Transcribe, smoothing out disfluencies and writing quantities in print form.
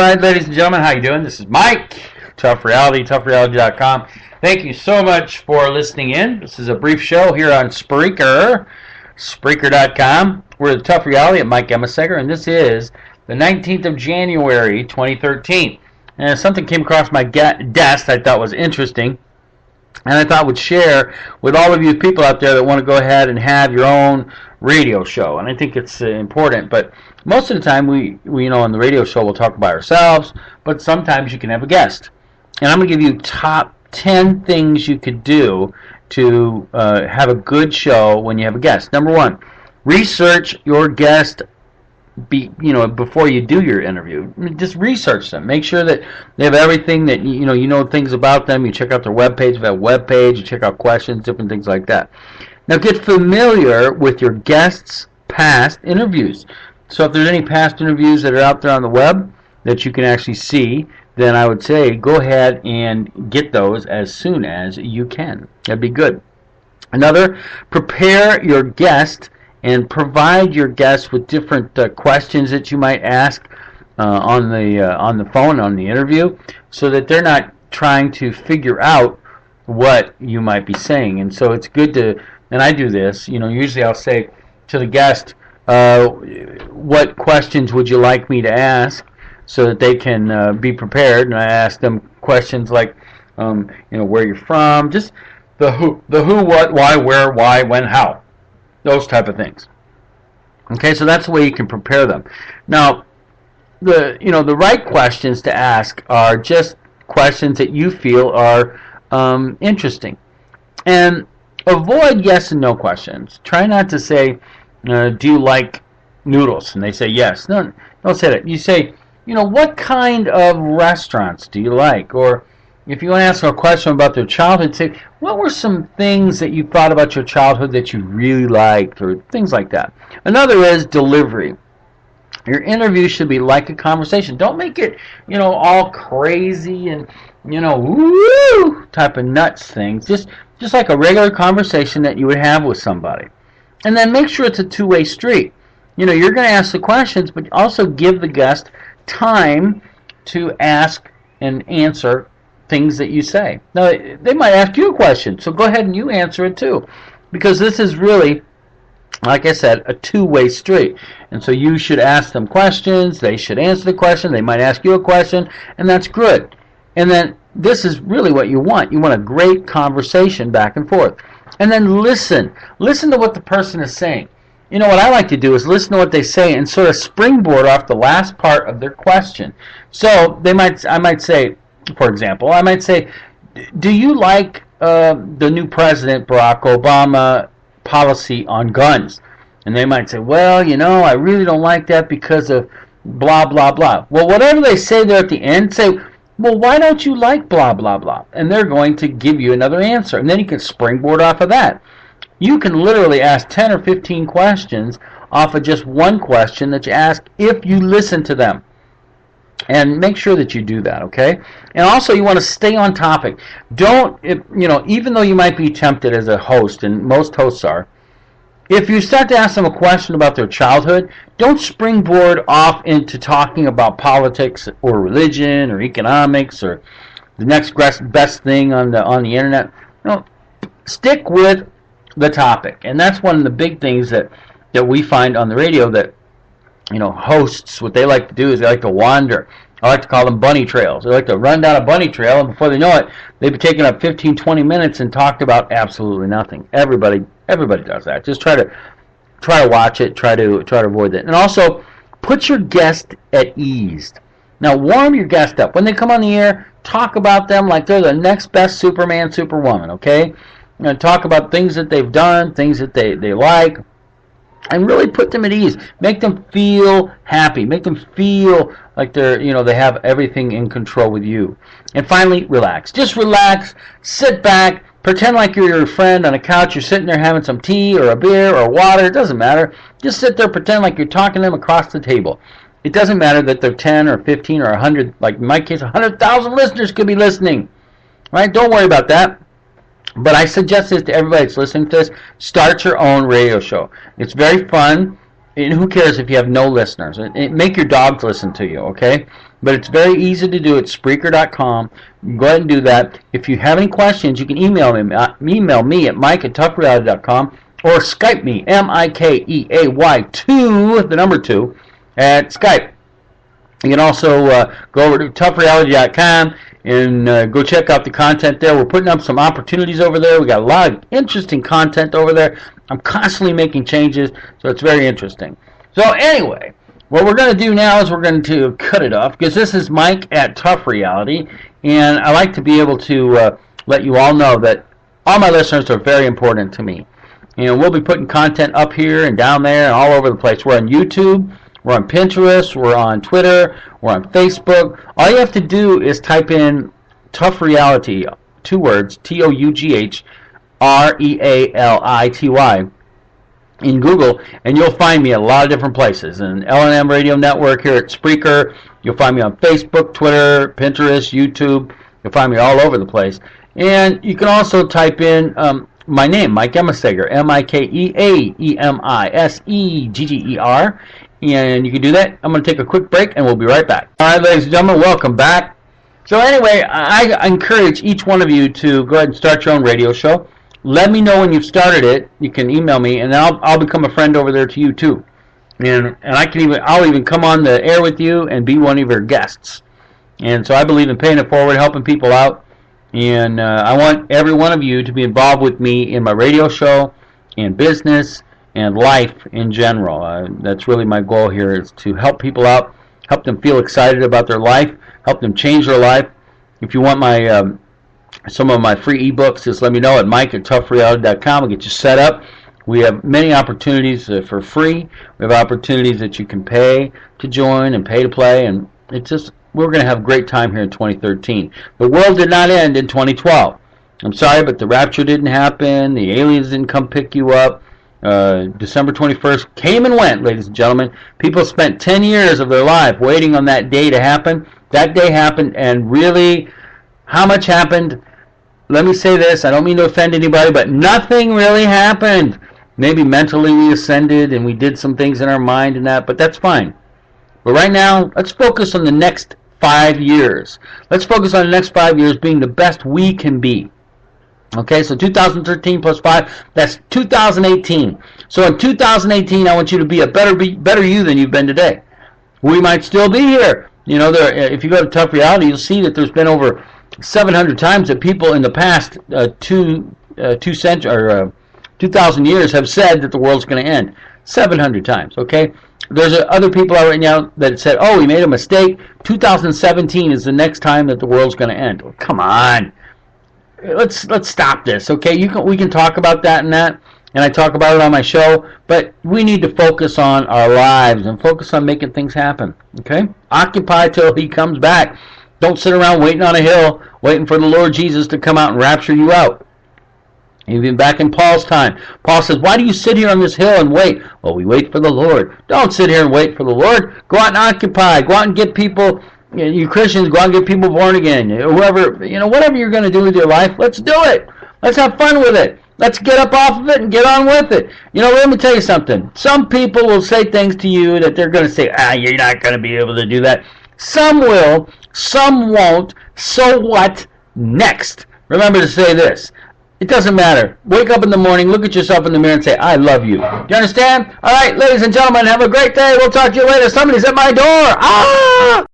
right, ladies and gentlemen, how you doing? This is Mike, Tough Reality, toughreality.com. Thank you so much for listening in. This is a brief show here on Spreaker, Spreaker.com. We're the Tough Reality at Mike Aemisegger, and this is the 19th of January, 2013. And something came across my desk I thought was interesting, and I thought would share with all of you people out there that want to go ahead and have your own radio show. And I think it's important, but most of the time we on the radio show we'll talk about ourselves, but sometimes you can have a guest. And I'm going to give you top 10 things you could do to have a good show when you have a guest. Number one, research your guest before you do your interview. Just research them. Make sure that they have everything that you know things about them. You check out their webpage, that webpage, you check out questions, different things like that. Now get familiar with your guests' past interviews. So if there's any past interviews that are out there on the web that you can actually see, then I would say go ahead and get those as soon as you can. That'd be good. Another, prepare your guest and provide your guests with different questions that you might ask on the phone, on the interview, so that they're not trying to figure out what you might be saying. And so it's good to, and I do this, usually I'll say to the guest, what questions would you like me to ask, so that they can be prepared. And I ask them questions like, where you're from, just the who, what, why, where, why, when, how, those type of things. Okay, so that's the way you can prepare them. Now, the right questions to ask are just questions that you feel are interesting, and avoid yes and no questions. Try not to say, do you like noodles? And they say yes. No, don't say that. You say, what kind of restaurants do you like? Or if you want to ask them a question about their childhood, say, what were some things that you thought about your childhood that you really liked, or things like that. Another is delivery. Your interview should be like a conversation. Don't make it, all crazy and, woo type of nuts things. Just like a regular conversation that you would have with somebody. And then make sure it's a two-way street. You're going to ask the questions, but also give the guest time to ask and answer things that you say. Now, they might ask you a question, so go ahead and you answer it too, because this is really, like I said, a two-way street. And so you should ask them questions, they should answer the question, they might ask you a question, and that's good. And then this is really what you want. You want a great conversation back and forth. And then listen to what the person is saying. What I like to do is listen to what they say and sort of springboard off the last part of their question. So I might say, for example, do you like the new president Barack Obama policy on guns? And they might say, well, I really don't like that because of blah, blah, blah. Well, whatever they say there at the end, say, well, why don't you like blah, blah, blah? And they're going to give you another answer. And then you can springboard off of that. You can literally ask 10 or 15 questions off of just one question that you ask if you listen to them. And make sure that you do that, okay? And also you want to stay on topic. Don't, even though you might be tempted as a host, and most hosts are, if you start to ask them a question about their childhood, don't springboard off into talking about politics or religion or economics or the next best thing on the internet. Stick with the topic. And that's one of the big things that we find on the radio, that hosts, what they like to do is they like to wander. I like to call them bunny trails. They like to run down a bunny trail, and before they know it, they've been taking up 15, 20 minutes and talked about absolutely nothing. Everybody does that. Just try to watch it, try to avoid that. And also, put your guest at ease. Now, warm your guest up. When they come on the air, talk about them like they're the next best Superman, Superwoman, okay? Talk about things that they've done, things that they like, and really put them at ease. Make them feel happy. Make them feel like they're, they have everything in control with you. And finally, relax. Just relax, sit back, pretend like you're your friend on a couch. You're sitting there having some tea or a beer or water. It doesn't matter. Just sit there, pretend like you're talking to them across the table. It doesn't matter that they're 10 or 15 or 100, like in my case, 100,000 listeners could be listening. Right? Don't worry about that. But I suggest this to everybody that's listening to this. Start your own radio show. It's very fun. and who cares if you have no listeners? Make your dogs listen to you, okay? But it's very easy to do at Spreaker.com. Go ahead and do that. If you have any questions, you can email me at mike@toughreality.com or Skype me, MIKEAY2, the number 2, at Skype. You can also go over to toughreality.com and go check out the content there. We're putting up some opportunities over there. We got a lot of interesting content over there. I'm constantly making changes, so it's very interesting. So anyway, what we're going to do now is we're going to cut it off, because this is Mike at Tough Reality, and I like to be able to let you all know that all my listeners are very important to me. And we'll be putting content up here and down there and all over the place. We're on YouTube, we're on Pinterest, we're on Twitter, we're on Facebook. All you have to do is type in Tough Reality, 2 words, TOUGHREALITY, in Google, and you'll find me at a lot of different places. And L&M Radio Network here at Spreaker. You'll find me on Facebook, Twitter, Pinterest, YouTube. You'll find me all over the place. And you can also type in my name, Mike Aemisegger, MIKEAEMISEGGER. And you can do that. I'm going to take a quick break, and we'll be right back. All right, ladies and gentlemen, welcome back. So anyway, I encourage each one of you to go ahead and start your own radio show. Let me know when you've started it. You can email me, and I'll become a friend over there to you too. And I'll even come on the air with you and be one of your guests. And so I believe in paying it forward, helping people out. And I want every one of you to be involved with me in my radio show, in business, and life in general. That's really my goal here, is to help people out, help them feel excited about their life, help them change their life. If you want my some of my free ebooks, just let me know at mike@toughreality.com. I'll get you set up. We have many opportunities for free. We have opportunities that you can pay to join and pay to play, and it's just, we're going to have a great time here in 2013. The world did not end in 2012. I'm sorry, but the rapture didn't happen. The aliens didn't come pick you up. December 21st came and went, ladies and gentlemen. People spent 10 years of their life waiting on that day to happen. That day happened, and really, how much happened? Let me say this. I don't mean to offend anybody, but nothing really happened. Maybe mentally we ascended and we did some things in our mind and that, but that's fine. But right now, let's focus on the next 5 years. Let's focus on the next 5 years being the best we can be. Okay, so 2013 plus 5, that's 2018. So in 2018, I want you to be a better you than you've been today. We might still be here. You know, if you go to Tough Reality, you'll see that there's been over 700 times that people in the past 2,000 years have said that the world's going to end. 700 times, okay? There's other people out right now that said, oh, we made a mistake. 2017 is the next time that the world's going to end. Oh, come on. Let's stop this, okay? We can talk about that and that, and I talk about it on my show, but we need to focus on our lives and focus on making things happen, okay? Occupy till he comes back. Don't sit around waiting on a hill, waiting for the Lord Jesus to come out and rapture you out. Even back in Paul's time, Paul says, why do you sit here on this hill and wait? Well, we wait for the Lord. Don't sit here and wait for the Lord. Go out and occupy. Go out and get people, you Christians, go out and get people born again. Whoever, whatever you're going to do with your life, let's do it. Let's have fun with it. Let's get up off of it and get on with it. Let me tell you something. Some people will say things to you that they're going to say, you're not going to be able to do that. Some will, some won't. So what? Next. Remember to say this. It doesn't matter. Wake up in the morning, look at yourself in the mirror and say, I love you. Do you understand? All right, ladies and gentlemen, have a great day. We'll talk to you later. Somebody's at my door. Ah!